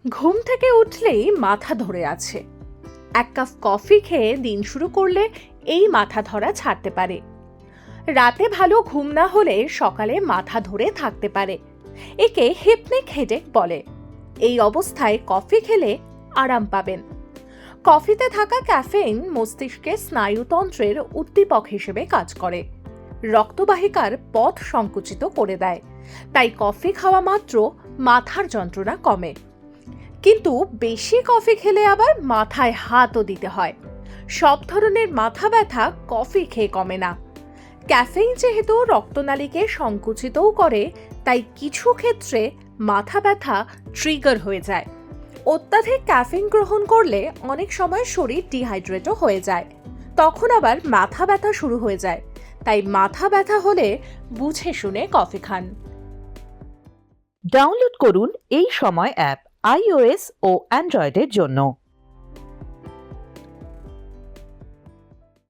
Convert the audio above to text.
ঘুম থেকে উঠলেই মাথা ধরে আছে। এক কাপ কফি খেয়ে দিন শুরু করলে এই মাথা ধরা ছাড়তে পারে। রাতে ভালো ঘুম না হলে সকালে মাথা ধরে থাকতে পারে। একে হিপনিক হেডেক বলে। এই অবস্থায় কফি খেলে আরাম পাবেন। কফিতে থাকা ক্যাফেইন মস্তিষ্কের স্নায়ুতন্ত্রের উদ্দীপক হিসেবে কাজ করে, রক্তবাহিকার পথ সংকুচিত করে দেয়। তাই কফি খাওয়া মাত্র মাথার যন্ত্রণা কমে। কিন্তু বেশি কফি খেলে আবার মাথায় হাতও দিতে হয়। সব ধরনের মাথা ব্যথা কফি খেয়ে কমে না। ক্যাফেইন যেহেতু রক্তনালীকে সংকুচিতও করে, তাই কিছু ক্ষেত্রে মাথা ব্যথা ট্রিগার হয়ে যায়। অত্যাধিক ক্যাফেইন গ্রহণ করলে অনেক সময় শরীর ডিহাইড্রেটও হয়ে যায়, তখন আবার মাথা ব্যথা শুরু হয়ে যায়। তাই মাথা ব্যথা হলে বুঝে শুনে কফি খান। ডাউনলোড করুন এই সময় অ্যাপ iOS ও অ্যান্ড্রয়েডের জন্য।